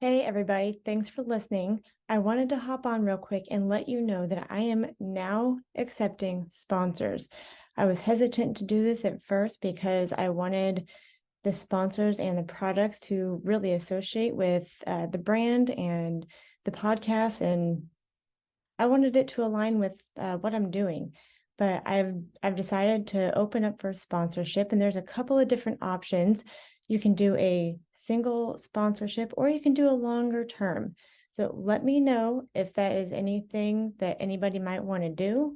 Hey, everybody. Thanks for listening. I wanted to hop on real quick and let you know that I am now accepting sponsors. I was hesitant to do this at first because I wanted the sponsors and the products to really associate with the brand and the podcast, and I wanted it to align with what I'm doing. But I've decided to open up for sponsorship, and there's a couple of different options. You can do a single sponsorship or you can do a longer term. So let me know if that is anything that anybody might want to do.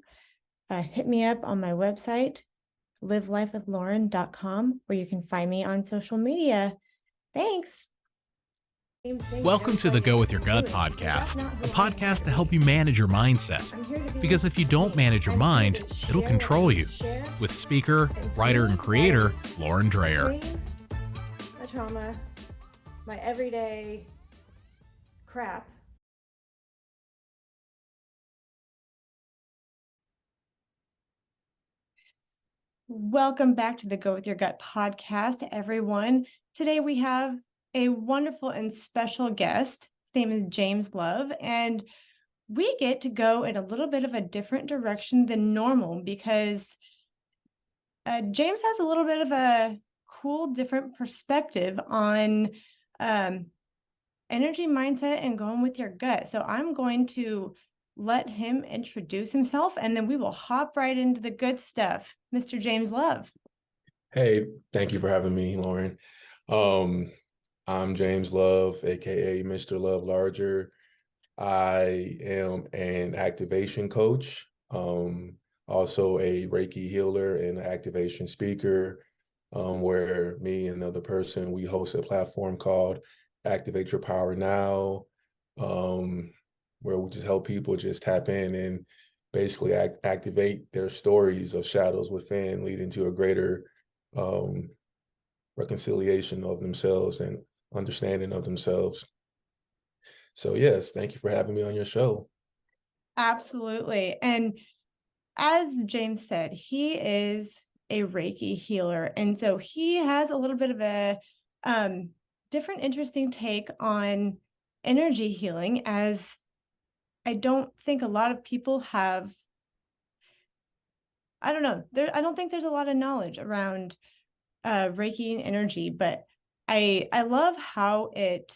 Hit me up on my website, livelifewithlauren.com, or you can find me on social media. Thanks. Welcome to the Go With Your Gut podcast, a podcast to help you manage your mindset. Because if you don't manage your mind, it'll control you. With speaker, writer, and creator, Lauren Dreyer. My trauma, my everyday crap. Welcome back to the Go With Your Gut podcast, everyone. Today we have a wonderful and special guest. His name is James Love, and we get to go in a little bit of a different direction than normal because James has a little bit of a cool, different perspective on energy, mindset, and going with your gut. So I'm going to let him introduce himself, and then we will hop right into the good stuff. Mr. James Love. Hey, thank you for having me, Lauren. I'm James Love, aka Mr. Love Larger. I am an activation coach, also a Reiki healer and activation speaker, where me and another person, we host a platform called Activate Your Power Now, where we just help people just tap in and basically activate their stories of shadows within, leading to a greater reconciliation of themselves and understanding of themselves. So yes, thank you for having me on your show. Absolutely. And as James said, he is a Reiki healer. And so he has a little bit of a different, interesting take on energy healing, as I don't think a lot of people have. I don't know. I don't think there's a lot of knowledge around Reiki and energy, but I love how it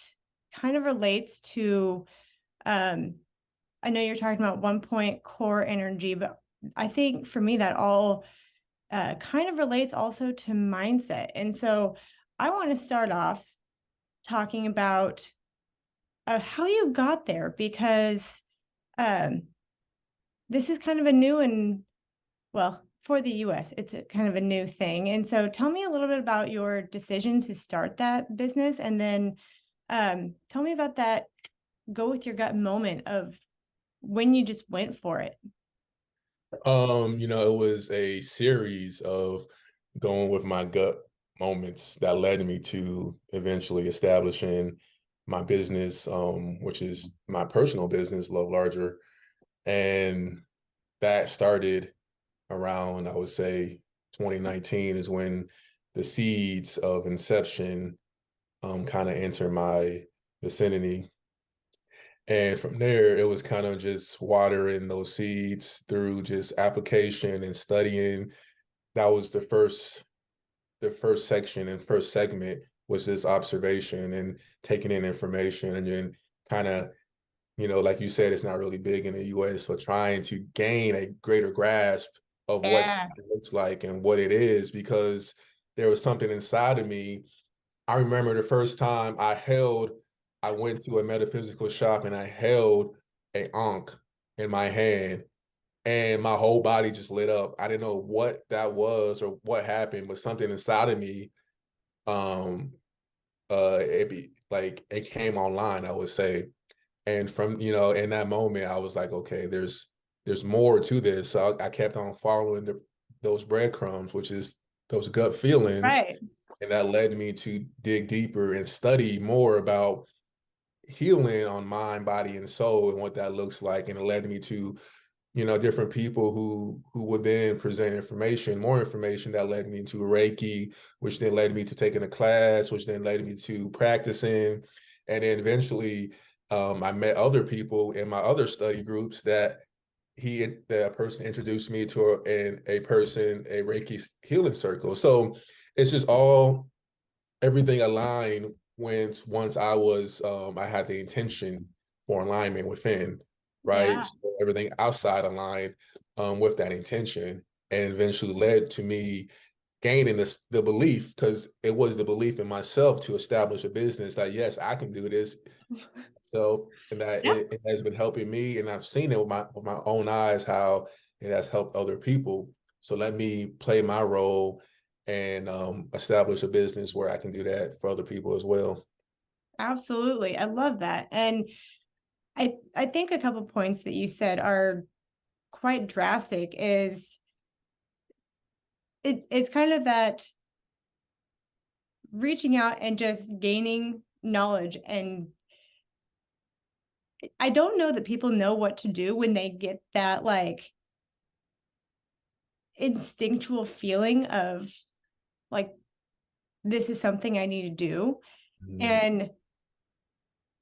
kind of relates to. I know you're talking about 1 point core energy, but I think for me that all kind of relates also to mindset. And so I want to start off talking about how you got there, because this is kind of a new and, well, for the US, it's kind of a new thing. And so tell me a little bit about your decision to start that business, and then tell me about that go with your gut moment of when you just went for it. It was a series of going with my gut moments that led me to eventually establishing my business, which is my personal business, Love Larger. And that started around, I would say, 2019 is when the seeds of inception kind of enter my vicinity. And from there, it was kind of just watering those seeds through just application and studying. That was the first section and first segment was this observation and taking in information, and then kind of, like you said, it's not really big in the US. So trying to gain a greater grasp of what it looks like and what it is, because there was something inside of me. I remember the first time I went to a metaphysical shop and I held a ankh in my hand, and my whole body just lit up. I didn't know what that was or what happened, but something inside of me, it came online, I would say. And from, in that moment, I was like, okay, there's more to this. So I kept on following those breadcrumbs, which is those gut feelings. Right. And that led me to dig deeper and study more about healing on mind, body, and soul, and what that looks like. And it led me to, different people who would then present more information that led me to Reiki, which then led me to taking a class, which then led me to practicing. And then eventually I met other people in my other study groups that that person introduced me to a Reiki healing circle. So it's just everything aligned once I had the intention for alignment within, right? Yeah, So everything outside aligned with that intention, and eventually led to me gaining the belief, because it was the belief in myself to establish a business that yes, I can do this. So, and that yeah, it has been helping me, and I've seen it with my own eyes how it has helped other people. So let me play my role and establish a business where I can do that for other people as well. absolutely. I love that. And I think a couple points that you said are quite drastic is it's kind of that reaching out and just gaining knowledge. And I don't know that people know what to do when they get that like instinctual feeling of like this is something I need to do. Mhm. And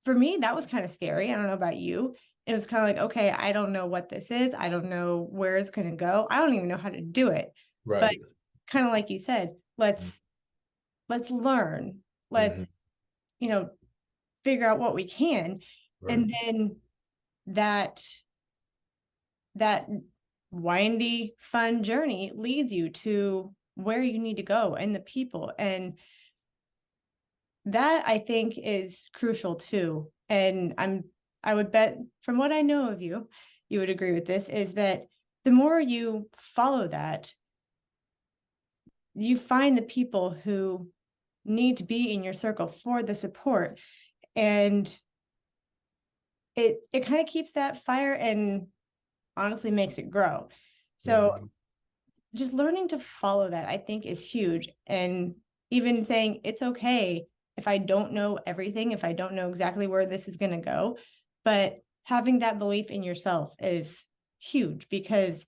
for me, that was kind of scary. I don't know about you. It was kind of like, okay, I don't know what this is. I don't know where it's going to go. I don't even know how to do it. But Right. kind of like you said, let's learn. Let's, Mhm. you know, figure out what we can. Right. And then that that windy, fun journey leads you to where you need to go and the people. And that I think is crucial too. And I would bet from what I know of you, you would agree with this, is that the more you follow that, you find the people who need to be in your circle for the support. And it kind of keeps that fire and honestly makes it grow. So Mhm. just learning to follow that, I think, is huge. And even saying it's okay if I don't know everything, if I don't know exactly where this is going to go, but having that belief in yourself is huge because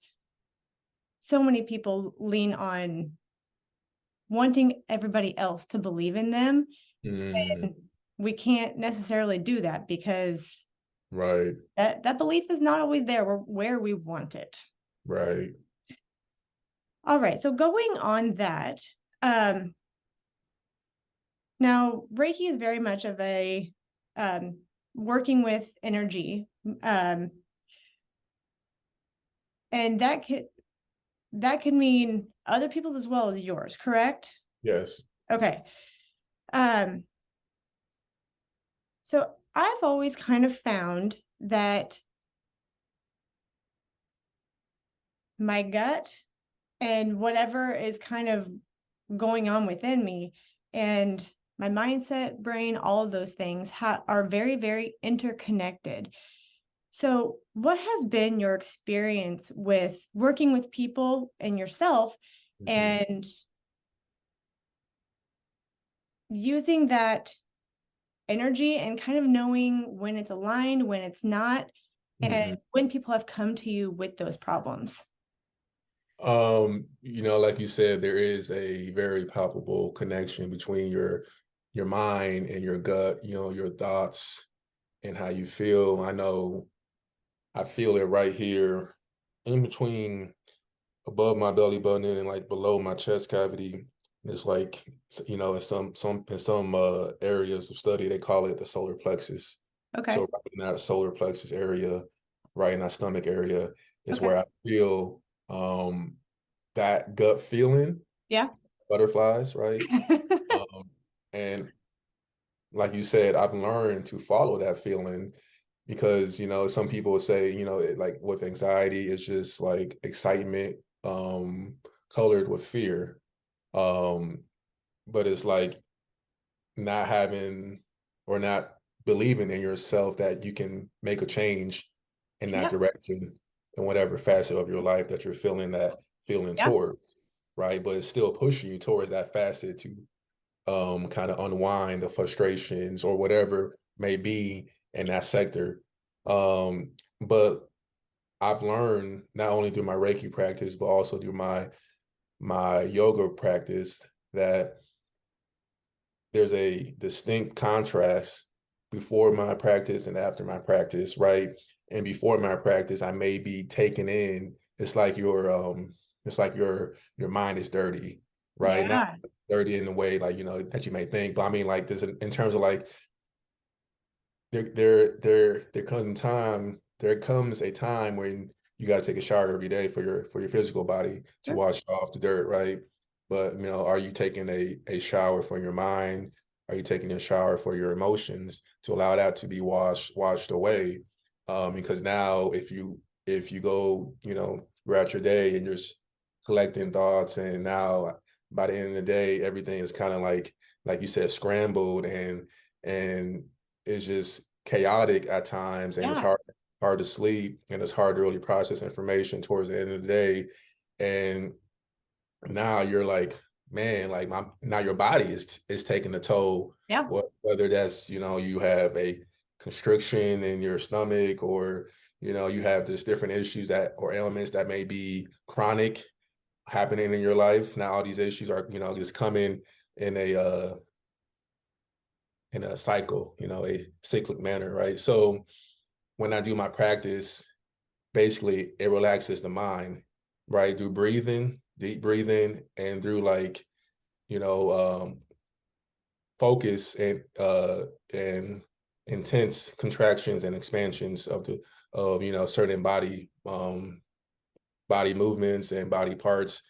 so many people lean on wanting everybody else to believe in them. Mhm. And we can't necessarily do that because Right. that belief is not always there where we want it. Right. All right. So going on that, um, now, Reiki is very much of a um, working with energy, um, and that can mean other people's as well as yours. Correct? Yes. Okay. Um, so I've always kind of found that my gut and whatever is kind of going on within me and my mindset, brain, all of those things are very, very interconnected. So, what has been your experience with working with people and yourself Mhm. and using that energy and kind of knowing when it's aligned, when it's not, and Mhm. when people have come to you with those problems? Like you said, there is a very palpable connection between your mind and your gut, your thoughts and how you feel. I feel it right here in between above my belly button and like below my chest cavity. It's like, in some areas of study, they call it the solar plexus. So Okay. right in that solar plexus area, right in that stomach area is Okay. where I feel um that gut feeling, Yeah. butterflies, right? Um, and like you said, I've learned to follow that feeling because, some people would say, like with anxiety, it's just like excitement, colored with fear. Um, but it's like not having or not believing in yourself that you can make a change in that Yeah. direction in whatever facet of your life that you're feeling that feeling Yeah. towards, right? But it's still pushing you towards that facet to kind of unwind the frustrations or whatever may be in that sector. But I've learned not only through my Reiki practice, but also through my yoga practice that there's a distinct contrast before my practice and after my practice, right? And before my practice, I may be taken in. It's like your mind is dirty, right? Not Yeah. dirty in the way like that you may think, but I mean like this in terms of like there comes a time when you got to take a shower every day for your physical body to Sure. wash off the dirt, right? But are you taking a shower for your mind? Are you taking a shower for your emotions to allow that to be washed away? Because now if you go, throughout your day and you're just collecting thoughts, and now by the end of the day, everything is kind of like you said, scrambled, and it's just chaotic at times, and it's Yeah. hard to sleep, and it's hard to really process information towards the end of the day. And now you're like, man, like now your body is taking a toll. Yeah. Whether that's you have a constriction in your stomach, or you have just different issues that or ailments that may be chronic happening in your life. Now all these issues are just coming in a cycle, a cyclic manner, right? So when I do my practice, basically it relaxes the mind, right? Through breathing, deep breathing, and through like, you know, focus and intense contractions and expansions of certain body movements and body parts.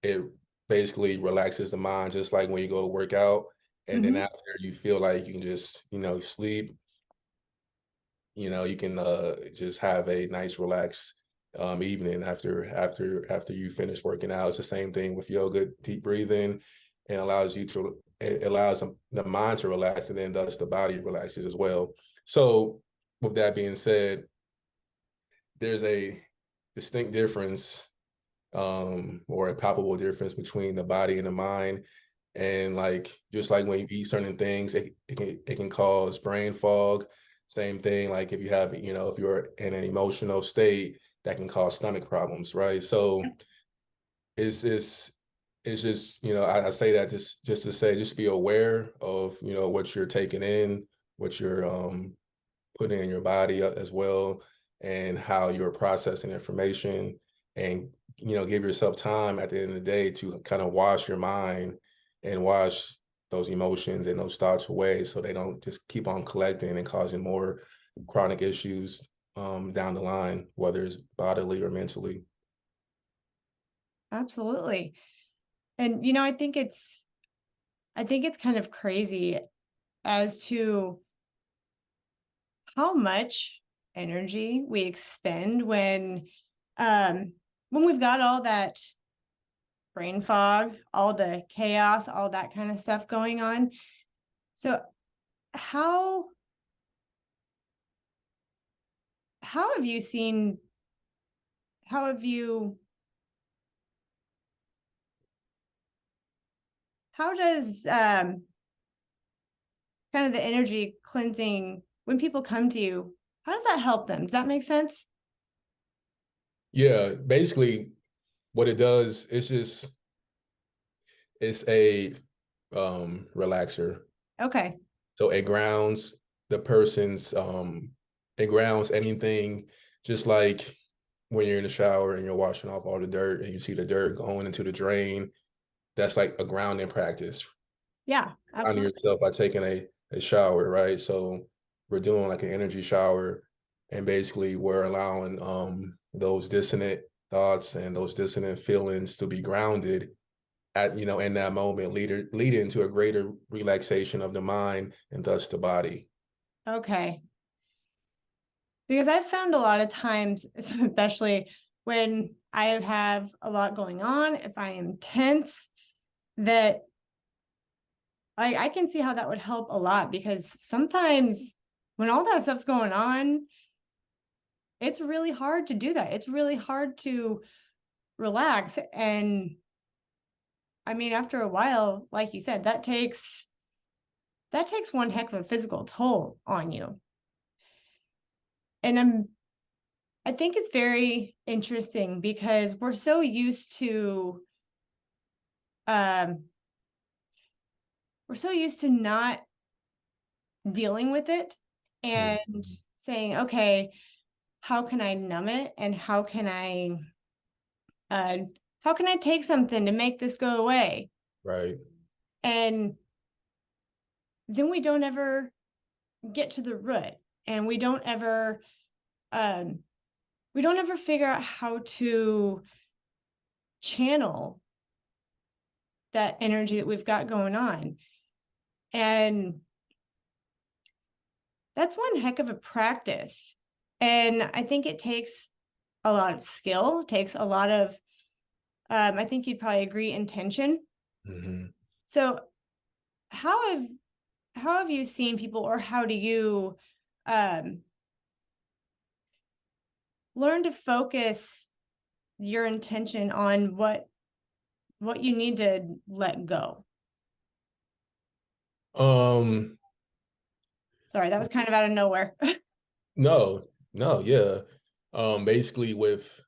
It basically relaxes the mind, just like when you go work out. And then Hmm. after you feel like you can just, sleep, you can just have a nice relaxed evening after you finish working out. It's the same thing with yoga, deep breathing, and it allows the mind to relax, and then thus the body relaxes as well. So with that being said, there's a distinct difference, or a palpable difference between the body and the mind. And like just like when you eat certain things, it can cause brain fog. Same thing, like if if you're in an emotional state, that can cause stomach problems, right? So it's just I say that just to say, just be aware of what you're taking in, what you're putting in your body as well, and how you're processing information. And give yourself time at the end of the day to kind of wash your mind and wash those emotions and those thoughts away, so they don't just keep on collecting and causing more chronic issues down the line, whether it's bodily or mentally. Absolutely. And I think it's kind of crazy as to how much energy we expend when we've got all that brain fog, all the chaos, all that kind of stuff going on. So how how have you seen how have you how does kind of the energy cleansing when people come to you, how does that help them? Does that make sense? Yeah, basically what it does, it's a relaxer. Okay. So it grounds anything, just like when you're in the shower and you're washing off all the dirt and you see the dirt going into the drain. That's like a grounding practice. Yeah, Grounding absolutely. yourself by taking a shower, right? So we're doing like an energy shower, and basically we're allowing those dissonant thoughts and those dissonant feelings to be grounded at in that moment, leading to a greater relaxation of the mind and thus the body. Okay. Because I've found a lot of times, especially when I have a lot going on, if I am tense, that I can see how that would help a lot, because sometimes when all that stuff's going on, it's really hard to do that. It's really hard to relax. And I mean, after a while, like you said, that takes one heck of a physical toll on you. And I think it's very interesting because um we're so used to not dealing with it and saying, okay, how can I numb it, and how can I take something to make this go away? Right. And then we don't ever get to the root, and we don't ever figure out how to channel that energy that we've got going on. And that's one heck of a practice. And I think it takes a lot of skill, takes a lot of, I think you'd probably agree, intention. Mm-hmm. So how have you seen people, or how do you um, learn to focus your intention on what you need to let go? Sorry, that was kind of out of nowhere. No, no, yeah. Basically with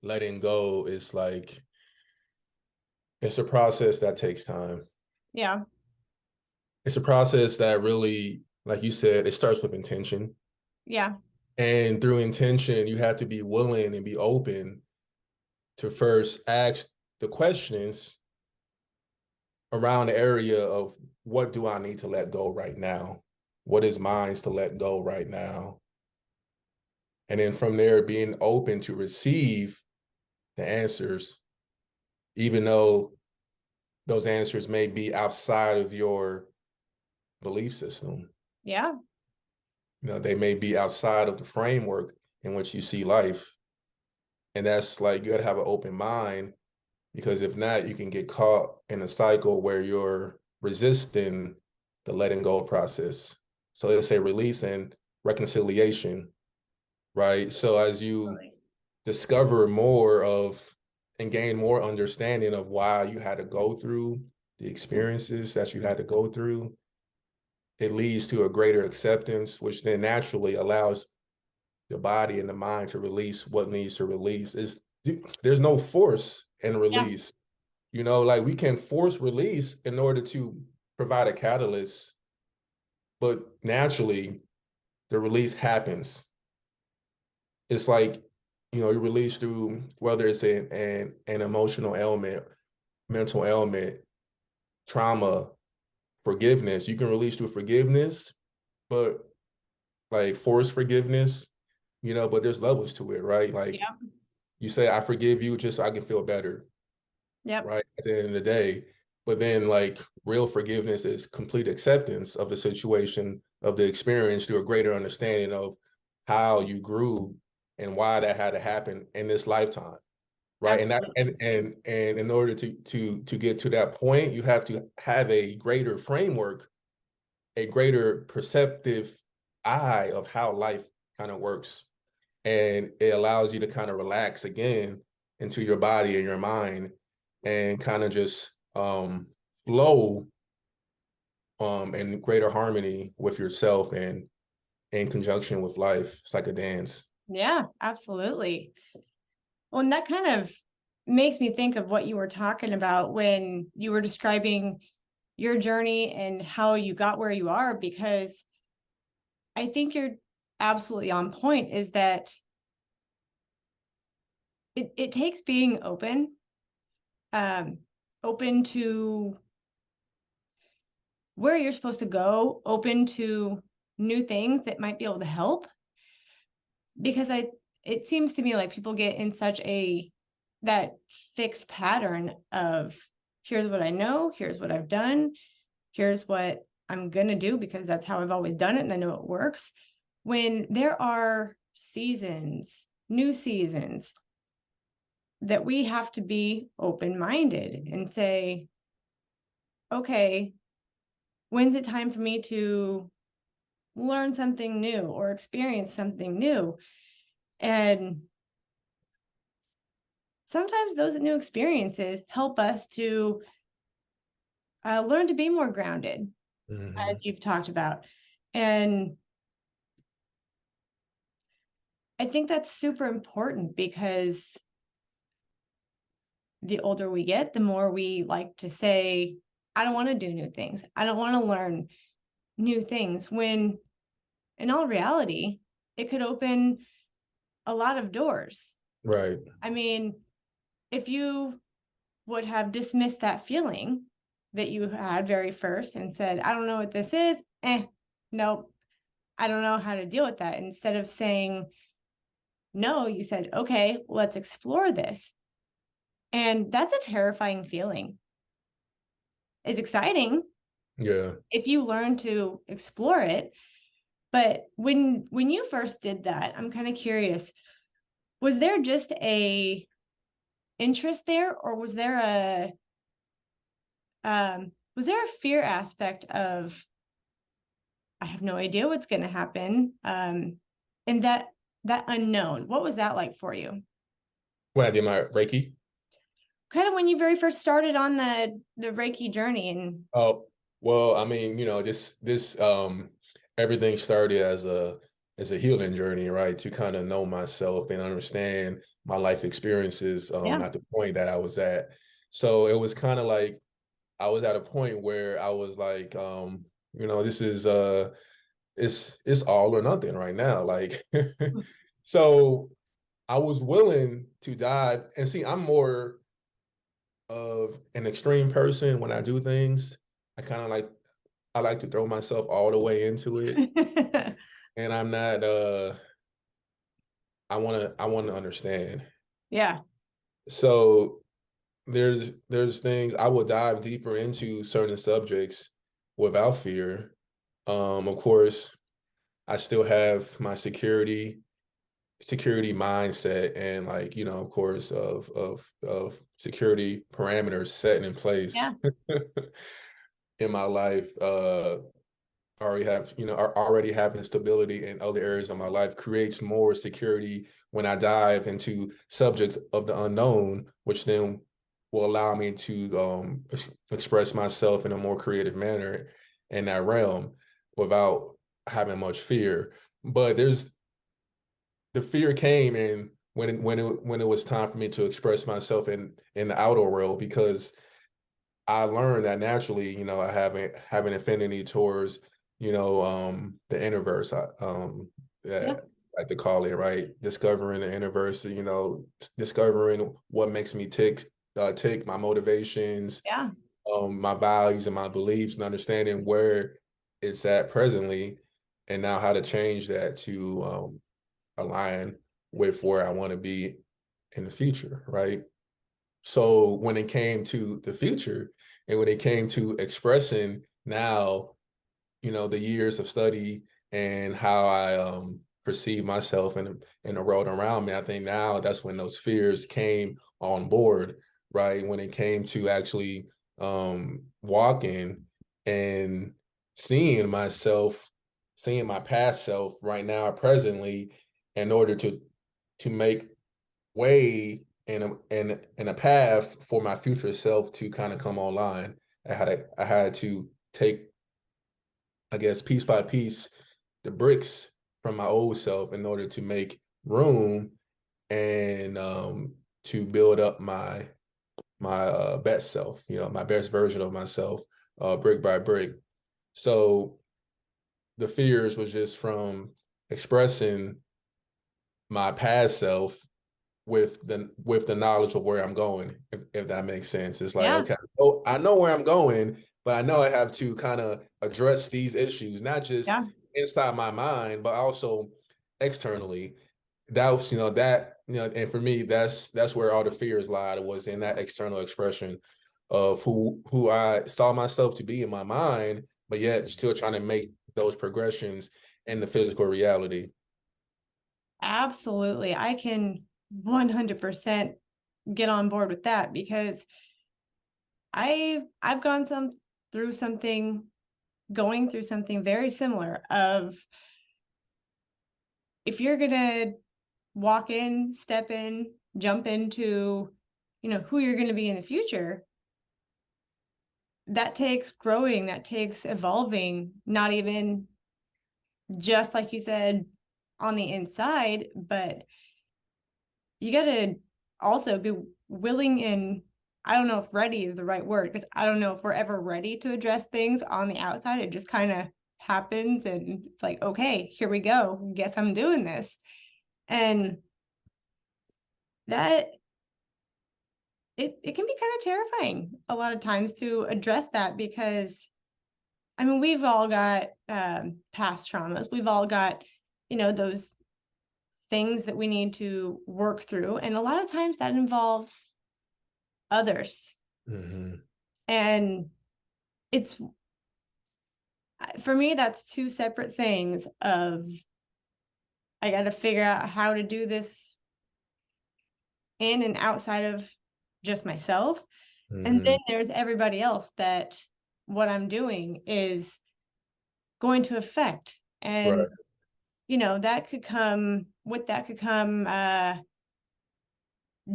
letting go, it's like it's a process that takes time. Yeah. It's a process that really, like you said, it starts with intention. Yeah. And through intention, you have to be willing and be open to first ask the questions around the area of what do I need to let go right now? What is mine to let go right now? And then from there, being open to receive the answers, even though those answers may be outside of your belief system. Yeah. You know, they may be outside of the framework in which you see life. And that's like, you got to have an open mind, because if not, you can get caught in a cycle where you're resisting the letting go process. So let's say release and reconciliation, right? So as you discover more of and gain more understanding of why you had to go through the experiences that you had to go through, it leads to a greater acceptance, which then naturally allows the body and the mind to release what needs to release. There's no force in Yeah. release. You know, like we can force release in order to provide a catalyst, but naturally the release happens. It's like, you know, you release through whether it's an emotional ailment, mental ailment, trauma, forgiveness. You can release through forgiveness, but like forced forgiveness, you know, but there's levels to it, right? Like Yeah. you say, I forgive you just so I can feel better, Yep. right? At the end of the day. But then like real forgiveness is complete acceptance of the situation, of the experience, through a greater understanding of how you grew and why that had to happen in this lifetime. Right. And that Absolutely. and in order to get to that point, you have to have a greater framework, a greater perceptive eye of how life kind of works. And it allows you to kind of relax again into your body and your mind, and kind of just flow in greater harmony with yourself and in conjunction with life. It's like a dance. Yeah, absolutely. Well, and that kind of makes me think of what you were talking about when you were describing your journey and how you got where you are, because I think you're absolutely on point, is that it takes being open, open to where you're supposed to go, open to new things that might be able to help. Because it seems to me like people get in such that fixed pattern of, here's what I know, here's what I've done, here's what I'm going to do because that's how I've always done it and I know it works. When there are seasons, new seasons, that we have to be open-minded and say, okay, when's it time for me to learn something new or experience something new? And sometimes those new experiences help us to learn to be more grounded, as you've talked about. And I think that's super important, because the older we get, the more we like to say, I don't want to do new things. I don't want to learn new things when in all reality, it could open a lot of doors. Right. I mean, if you would have dismissed that feeling that you had very first and said, I don't know what this is, nope, I don't know how to deal with that. Instead of saying no, you said, okay, let's explore this. And that's a terrifying feeling. It's exciting Yeah. if you learn to explore it. But when you first did that, I'm kind of curious, was there just a interest there, or was there a fear aspect of I have no idea what's going to happen, and that unknown? What was that like for you? When I did my Reiki. Kind of when you very first started on the Reiki journey, and Oh, well, I mean, this everything started as a healing journey, right? To kind of know myself and understand my life experiences yeah, at the point that I was at. So it was kind of like I was at a point where I was like, this is it's all or nothing right now. Like so I was willing to dive and see, I'm more of an extreme person when I do things. I kind of like I like to throw myself all the way into it. And I'm not I want to understand. yeah, So there's things I will dive deeper into certain subjects without fear. Of course, I still have my security mindset and like, of course of security parameters set in place yeah, in my life. Already having stability in other areas of my life creates more security when I dive into subjects of the unknown, which then will allow me to express myself in a more creative manner in that realm without having much fear. But the fear came in when it was time for me to express myself in the outer world, because I learned that naturally, I have an affinity towards, the introverse. yeah, I like to call it, right? Discovering the introverse, discovering what makes me tick, my motivations, yeah, my values and my beliefs, and understanding where it's at presently, and now how to change that to align with where I want to be in the future, right? So when it came to the future and when it came to expressing now, the years of study and how I perceive myself in the world around me, I think now that's when those fears came on board, right? When it came to actually walking and seeing myself, seeing my past self right now, presently, in order to make way and a path for my future self to kind of come online. I had to take, I guess, piece by piece, the bricks from my old self in order to make room and to build up my best self, my best version of myself, brick by brick. So the fears was just from expressing my past self with the knowledge of where I'm going, if that makes sense. It's like, yeah, okay, oh, I know where I'm going, but I know I have to kind of address these issues, not just yeah. inside my mind, but also externally. That was, and for me, that's where all the fears lied, was in that external expression of who I saw myself to be in my mind, but yet still trying to make those progressions in the physical reality. Absolutely. I can 100% get on board with that because I've gone through something going through something very similar of if you're going to walk in, step in, jump into, who you're going to be in the future, that takes growing, that takes evolving, not even just like you said on the inside, but you got to also be willing and I don't know if ready is the right word because I don't know if we're ever ready to address things on the outside. It just kind of happens and it's like, okay, here we go. Guess I'm doing this. And that it can be kind of terrifying a lot of times to address that, because I mean, we've all got past traumas. We've all got, those things that we need to work through. And a lot of times that involves others. Mm-hmm. And it's, for me, that's two separate things of, I got to figure out how to do this in and outside of just myself. And then there's everybody else that what I'm doing is going to affect. And, Right. that could come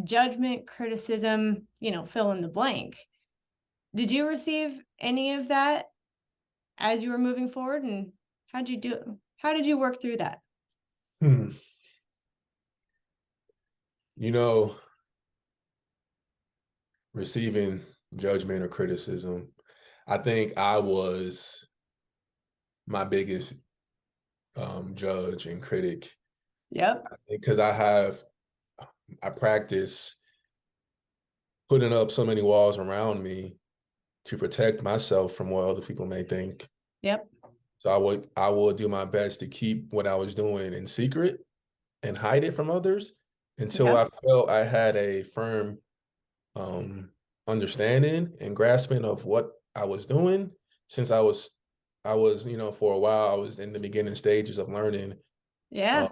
judgment, criticism, fill in the blank. Did you receive any of that as you were moving forward? And how did you work through that? You know, receiving judgment or criticism, I think I was my biggest judge and critic. Yep. Because I practice putting up so many walls around me to protect myself from what other people may think. Yep. So I would do my best to keep what I was doing in secret and hide it from others until Yep. I felt I had a firm understanding and grasping of what I was doing. Since I was, for a while, I was in the beginning stages of learning Yeah.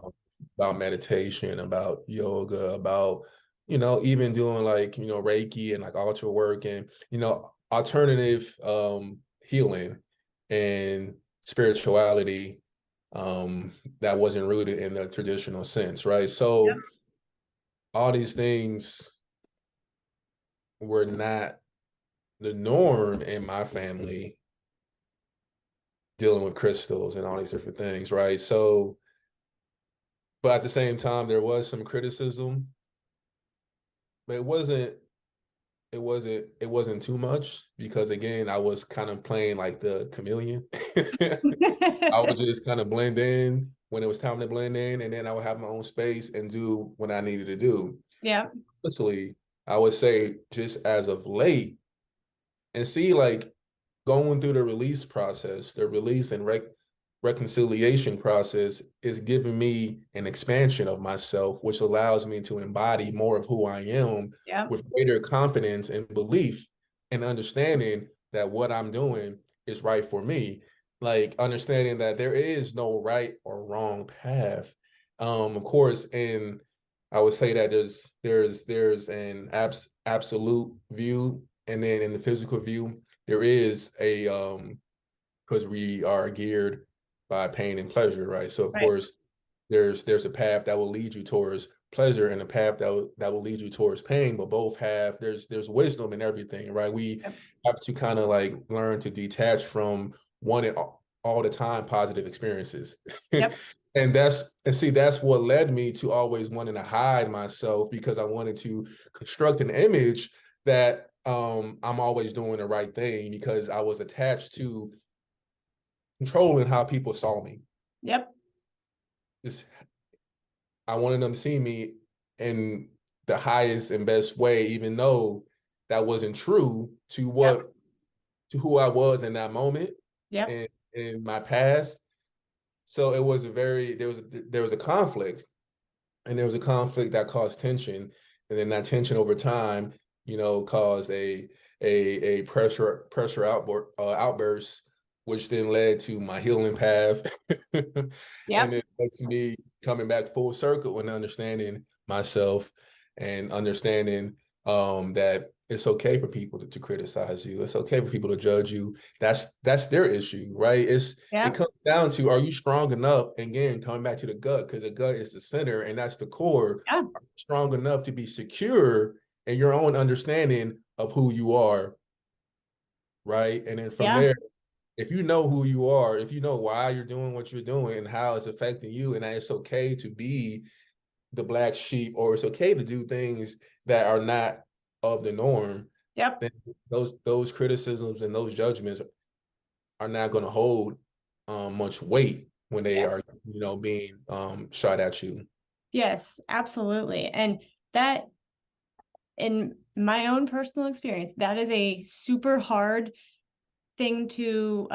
about meditation, about yoga, about, even doing like, Reiki and like altar work and, alternative healing and spirituality that wasn't rooted in the traditional sense, right? Yep. So all these things were not the norm in my family, dealing with crystals and all these different things, right? So, but at the same time, there was some criticism, but it wasn't too much because again, I was kind of playing like the chameleon. I would just kind of blend in when it was time to blend in, and then I would have my own space and do what I needed to do. Yeah. Honestly, I would say just as of late, and see like going through the release process, the release and reconciliation process is giving me an expansion of myself, which allows me to embody more of who I am Yeah. with greater confidence and belief and understanding that what I'm doing is right for me. Like understanding that there is no right or wrong path. Of course, and I would say that there's an absolute view, and then in the physical view, there is a because we are geared by pain and pleasure, right? So of Right. course, there's a path that will lead you towards pleasure and a path that will lead you towards pain, but both have there's wisdom in everything, right? We Yep. have to kind of like learn to detach from one and all the time positive experiences. Yep. And see, that's what led me to always wanting to hide myself because I wanted to construct an image that I'm always doing the right thing because I was attached to controlling how people saw me. Yep. Just I wanted them to see me in the highest and best way, even though that wasn't true Yep. to who I was in that moment Yep. and in my past. So it was there was a conflict, and there was a conflict that caused tension, and then that tension over time, caused a pressure outburst, which then led to my healing path, and Yep. it makes me coming back full circle and understanding myself and understanding that it's okay for people to criticize you. It's okay for people to judge you. That's their issue, right? It Yep. comes down to, are you strong enough? Again, coming back to the gut, because the gut is the center and that's the core. Yeah. Are you strong enough to be secure in your own understanding of who you are, right? And then from Yeah. there, if you know who you are, if you know why you're doing what you're doing and how it's affecting you, and that it's okay to be the black sheep, or it's okay to do things that are not of the norm, Yep. then those criticisms and those judgments are not going to hold much weight when they are, Yes. being shot at you. Yes, absolutely. And that, in my own personal experience, that is a super hard thing to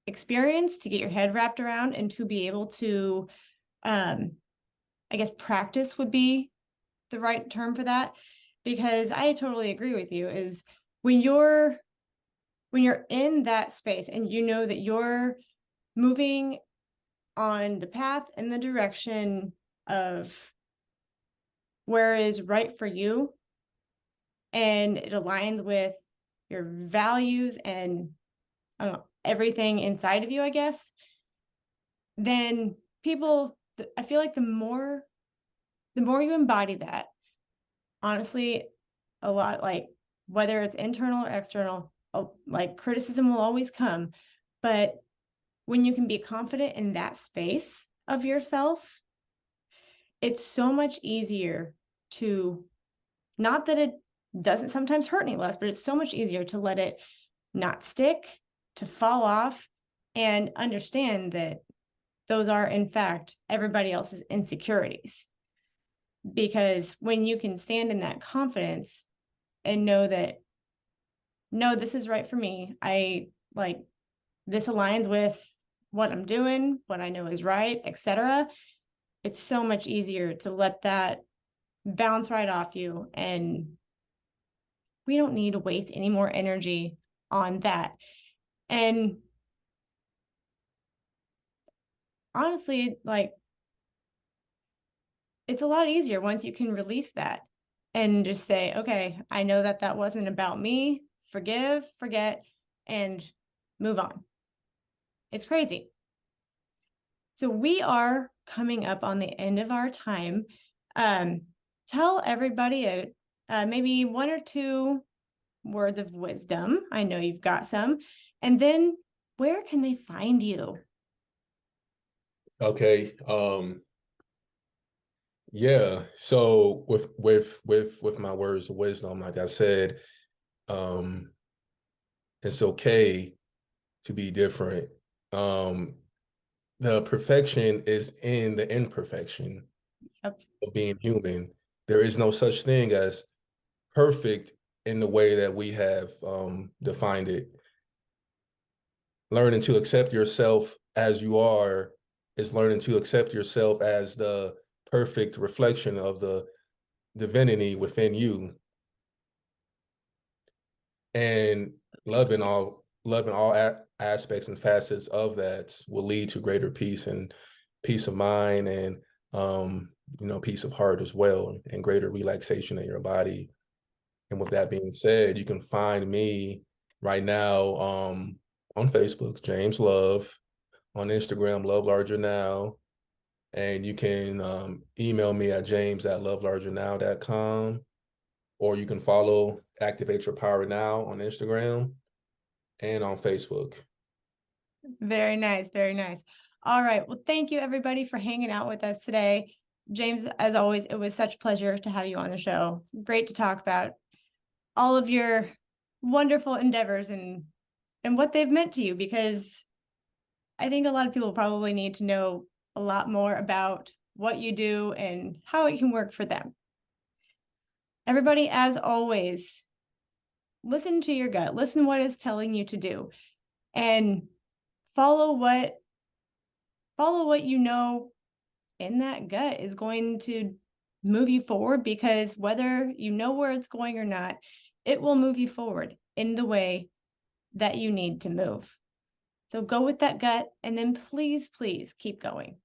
experience, to get your head wrapped around, and to be able to, I guess, practice would be the right term for that. Because I totally agree with you, is when you're in that space and you know that you're moving on the path and the direction of where is right for you, and it aligns with your values and I don't know, everything inside of you, I guess, then people, I feel like the more you embody that, honestly, a lot, like, whether it's internal or external, like, criticism will always come, but when you can be confident in that space of yourself, it's so much easier to, not that it doesn't sometimes hurt any less, but it's so much easier to let it not stick, to fall off, and understand that those are, in fact, everybody else's insecurities. Because when you can stand in that confidence and know that, no, this is right for me, I like, this aligns with what I'm doing, what I know is right, etc., it's so much easier to let that bounce right off you. And we don't need to waste any more energy on that. And honestly, like, it's a lot easier once you can release that and just say, okay, I know that that wasn't about me. Forgive, forget, and move on. It's crazy. So we are coming up on the end of our time. Tell everybody maybe one or two words of wisdom. I know you've got some. And then where can they find you? Okay. Yeah. So with my words of wisdom, like I said, um, it's okay to be different. Um, the perfection is in the imperfection Yep. of being human. There is no such thing as perfect in the way that we have defined it. Learning to accept yourself as you are is learning to accept yourself as the perfect reflection of the divinity within you, and loving all aspects and facets of that will lead to greater peace and peace of mind, and peace of heart as well, and greater relaxation in your body. And with that being said, you can find me right now on Facebook, James Love, on Instagram, Love Larger Now. And you can email me at james@lovelargernow.com, or you can follow Activate Your Power Now on Instagram and on Facebook. Very nice. Very nice. All right. Well, thank you everybody for hanging out with us today. James, as always, it was such a pleasure to have you on the show. Great to talk about all of your wonderful endeavors and what they've meant to you, because I think a lot of people probably need to know a lot more about what you do and how it can work for them. Everybody, as always, listen to your gut, listen what it's telling you to do, and follow what you know in that gut is going to move you forward, because whether you know where it's going or not, it will move you forward in the way that you need to move. So go with that gut, and then please, please keep going.